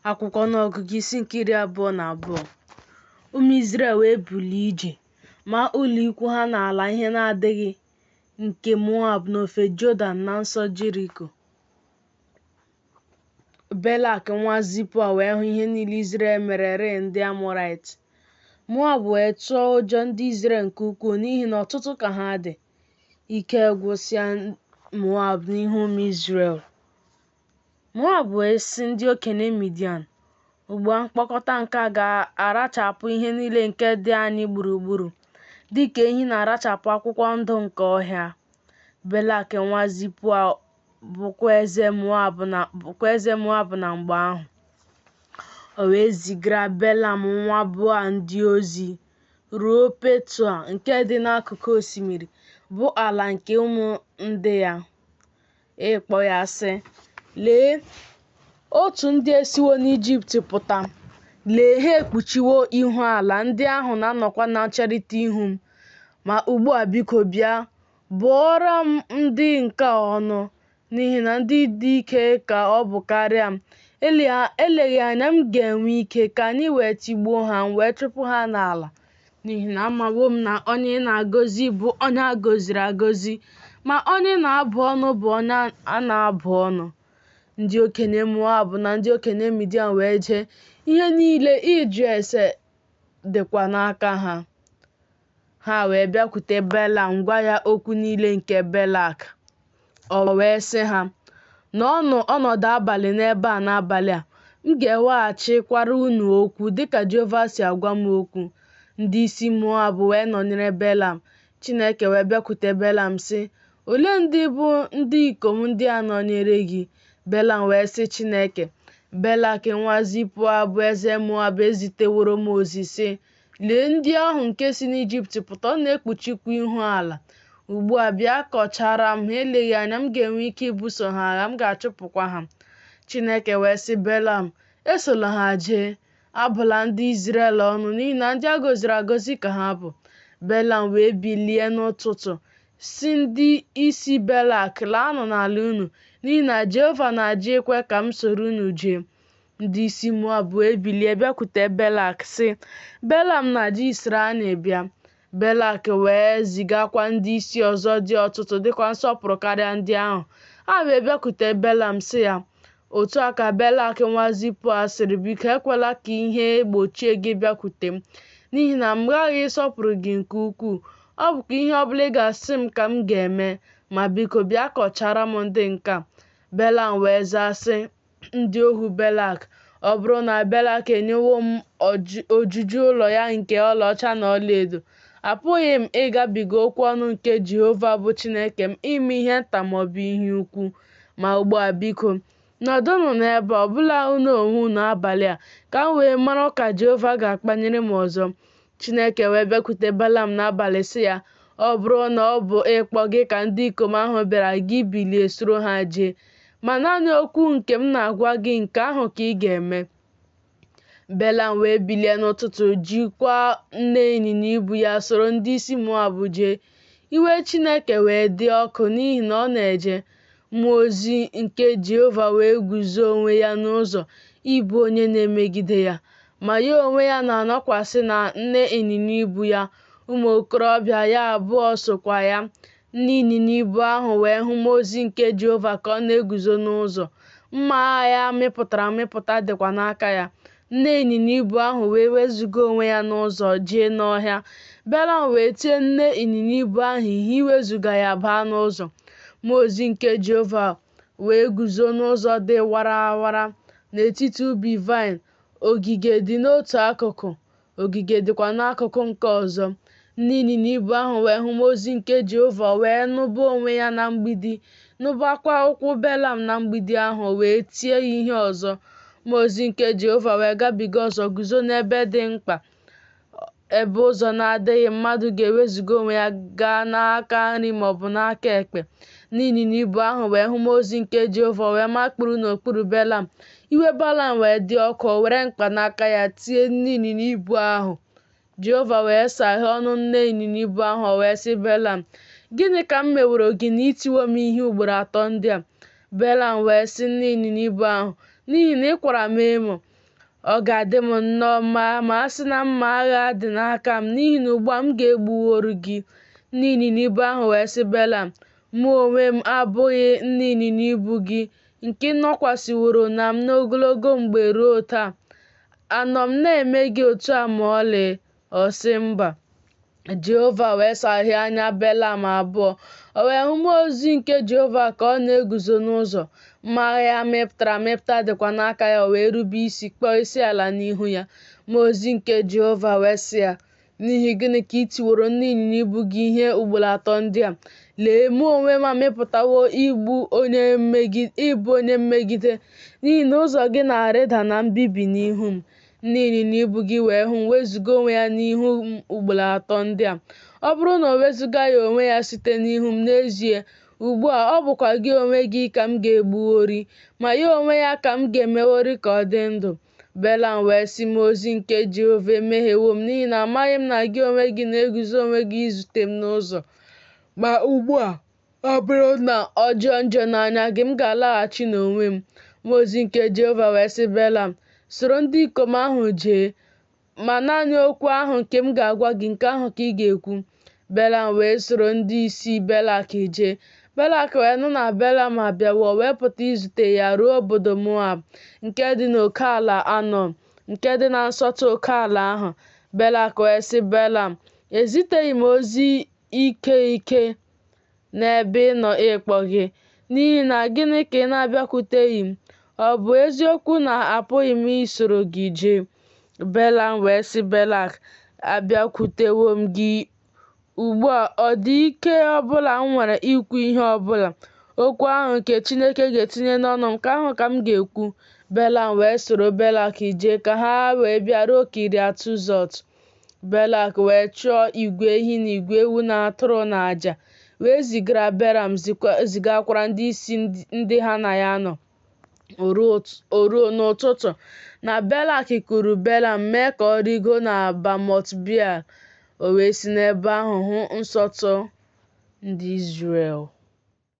Akwụkwọ n'ọgụgụ isi nke 22. Ụmụ Izrel wee bulie ije, maa ụlọ ikwu ha n'ala ihe na-adịghị nke Moab n'ofe Jọdan na nso Jeriko. Belak nwa Zipoa wee hụ ihe niile Izrel merere ndị Amọrait. Moab wee tụọ ụjọ ndị Izrel nke ukwuu n'ihi na ọtụtụ ka ha dị. Ike gwụsịa Moab n'ihu ụmụ Izrel. Moab wee sị ndị okenye Midian, ugbu a mkpokọta nke a ga-arachapụ ihe niile nke dị anyị gburugburu, dịka ehi na-arachapụ akwụkwọ ndụ nke ọhịa. Belak nwa Zipoa bụkwa eze Moab na mgbe ahụ. O wee zigara Belam nwa Beoa ndị ozi ruo Petua nke dị n'akụkụ osimiri, bụ ala nke ụmụ ndị ya, ịkpọ ya sị, lee, otu ndị esiwo n'Ijipt pụta. Lee, ha ekpuchiwo ihu ala ndị ahụ na-anọkwa na ncherịta ihu m. Ma ugbu a biko bịa, bụọrọ m ndị nke a ọnụ, n'ihi na ndị dị ike ka ọ bụ karịa m. Eleghị anya m ga-enwe ike ka anyị wee tigbuo ha wee chụpụ ha n'ala, n'ihi na amawo m na onye ị na-agọzi bụ onye a gọziri agọzi, ma onye ị na-abụ ọnụ bụ onye a na-abụ ọnụ. Ndị okenye Moab na ndị okenye Midian wee jee, ihe niile ịjụ ase dịkwa n'aka ha. Ha wee bịakwute Belam gwa ya okwu niile nke Belak. O wee sị ha, nọọnụ ọnọdụ abalị n'ebe a n'abalị a, m ga-eweghachikwara unu okwu dịka Jehova si agwa m okwu. Ndị isi Moab wee nọnyere Belam. Chineke wee bịakwute Belam sị, olee ndị bụ ndị ikom ndị a nọnyere gị? Belam wee sị Chineke, Belak nwa Zipoa bụ eze Moab eziteworo m ozi sị, lee, ndị ahụ nke si n'Ijipt pụta, ọ na-ekpuchikwa ihu ala. Ugbu a bịa kọchara m ha, eleghị anya m ga-enwe ike ibuso ha agha, m ga-achụpụkwa ha. Chineke wee sị Belam, esola ha jee, abụla ndị Izrel ọnụ, n'ihi na ndị a gọziri agọzi ka ha bụ. Belam wee bilie n'ụtụtụ sị ndị isi Belak, laanụ n'ala unu, n'ihi na Jehova na-ajụ ikwe ka m soro unu jee. Ndị isi Moab wee bilie bịakwute Belak sị, Belam na-ajụ isoro anyị bịa. Belak wee zigakwa ndị isi ọzọ dị ọtụtụ dịkwa nsọpụrụ karịa ndị ahụ. Ha wee bịakwute Belam sị ya, otu a ka Belak nwa Zipoa sịrị, biko ekwela ka ihe gbochie gị bịakwute m, n'ihi na m ghaghị ịsọpụrụ gị nke ukwuu. Ọ bụkwa ihe ọbụla ị ga-asị m ka m ga-eme, ma biko bịa kọchara m ndị nke a. Belam wee zaa sị ndị ohu Belak, ọ bụrụ na Belak enyewo m ojuju ụlọ ya nke ọlaọcha na ọlaedo, apụghị m ịgabiga okwu ọnụ nke Jehova bụ Chineke m ime ihe nta maọbụ ihe ukwu. Ma ugbu a biko, nọdụnụ n'ebe a, ọbụla unu onwe unu abalị a, ka m wee mara ka Jehova ga-akpanyere m ọzọ. Chineke wee bịakwute Belam n'abalị sị ya, ọ bụrụ na ọ bụ ịkpọ gị ka ndị ikom ahụ bịara, gị bilie soro ha jee, ma naanị okwu nke m na-agwa gị, nke ahụ ka ị ga-eme. Belam wee bilie n'ụtụtụ, jikwa nne ịnyịnya ibu ya soro ndị isi Moab jee. Iwe Chineke wee dị ọkụ n'ihi na ọ na-eje. Mmụọ ozi nke Jehova wee guzo onwe ya n'ụzọ ịbụ onye na-emegide ya, ma ya onwe ya na-anọkwasị na nne ịnyịnya ibu ya. Ụmụ okorobịa ya abụọ sokwa ya. Nne ịnyịnya ibu ahụ wee hụ mmụọ ozi nke Jehova ka ọ na-eguzo n'ụzọ. Mma agha ya mịpụtara amịpụta dịkwa n'aka ya. Nne ịnyịnya ibu ahụ wee wezuga onwe ya n'ụzọ jee n'ọhịa. Belam wee tie nne ịnyịnya ibu ahụ ihe iwezuga ya baa n'ụzọ. Mmụọ ozi nke Jehova wee guzo n'ụzọ dị warawara n'etiti ubi vaịn. Ogige dị n'otu akụkụ, ogige dịkwa n'akụkụ nke ọzọ. Nne ịnyịnya ibu ahụ wee hụ mmụọ ozi nke Jehova wee nụba onwe ya na mgbidi, nụbakwa ụkwụ Belam na mgbidi ahụ, wee tie ya ihe ọzọ. Mmụọ ozi nke Jehova wee gabiga ọzọ guzo n'ebe dị mkpa, ebe ụzọ na-adịghị mmadụ ga-ewezuga onwe ya gaa n'aka nri maọbụ n'aka ekpe. Nne ịnyịnya ibu ahụ wee hụ mmụọ ozi nke Jehova wee makpuru n'okpuru Belam. Iwe Belam wee dị ọkụ, o were mkpanaka ya tie nne ịnyịnya ibu ahụ. Jehova wee saghee ọnụ nne ịnyịnya ibu ahụ, o wee sị Belam, gịnị ka m meworo gị na itiwo m ihe ugboro atọ ndị a? Belam wee sị nne ịnyịnya ibu ahụ, n'ihi na ị kwara m emo. ọ ga-adị m nnọọ mma ma a sị na mma agha dị n'aka m, n'ihi na ugbu a m ga-egbuworu gị. Ndị ịnyịnya ibu ahụ wee sị Belam, mụ onwe m abụghị ndị ịnyịnya ibu gị nke nọkwasịworo na m n'ogologo mgbe ruo taa. Anọ m na-eme gị otu a ma ọlị? Ọ sị mba. Jehova wee sahie anya Belam abụọ. O wee hụ mmụọ ozi nke Jehova ka ọ na-eguzo n'ụzọ. Mma agha ya mịpụta dịkwa n'aka ya. O wee rube isi kpọọ isi ala n'ihu ya. Mmụọ ozi nke Jehova wee sị ya, n'ihi gịnị ka ị tiworo ndị ịnyịnya ibu gị ihe ugboro atọ ndị a? Lee, mụ onwe m amịpụtawo ịbụ onye mmegide, n'ihi na ụzọ gị na-arịda na mbibi n'ihu m. Ndị ịnyịnya ibu gị wee hụ m wezuga onwe ya n'ihu m ugboro atọ ndị a. Ọ bụrụ na o wezuga ya onwe ya site n'ihu m, n'ezie, ugbu a ọ bụkwa gị onwe gị ka m ga-egbuwori, ma ya onwe ya ka m ga-emewori ka ọ dị ndụ. Belam wee sị mmụọ ozi nke Jehova, emehiewo m, n'ihi na amaghị m na gị onwe gị na-eguzo onwe gị izute m n'ụzọ. Ma ugbu a, ọ bụrụ na ọ jọọ njọ n'anya gị, m ga-alaghachi n'onwe m. Mmụọ ozi nke Jehova wee sị Belam, soro ndị ikom ahụ jee, ma naanị okwu ahụ nke m ga-agwa gị, nke ahụ ka ị ga-ekwu. Belam wee soro ndị isi Belak jee. Belak wee nụ na Belam abịawo, wee pụta izute ya ruo obodo Moab, nke dị n'oke ala Anọn, nke dị na nsọtụ oke ala ahụ. Belak wee sị Belam, eziteghị m ozi ike n'ebe ị nọ ịkpọ gị, n'ihi na gịnị ka ị na-abịakwuteghị m? Ọ bụ eziokwu na apụghị m isoro gị jee? Belam wee sị Belak, abịakwutewo m gị ugbu a, ọ dị ike ọbụla m nwere ikwu ihe ọbụla? Okwu ahụ nke Chineke ga-etinye n'ọnụ m, nke ahụ ka m ga-ekwu. Belam wee soro Belak jee ka ha wee bịaruo Kiriat Huzot. Belak wee chụọ igwe ehi na igwe ewu na atụrụ na àjà, wee zigara Belam, zigakwara ndị isi ndị ha na ya nọ. O ruo n'ụtụtụ, na Belak kuru Belam mee ka ọ rigo na Bamot Beal. O wee si n'ebe ahụ hụ nsọtụ ndị Izrel.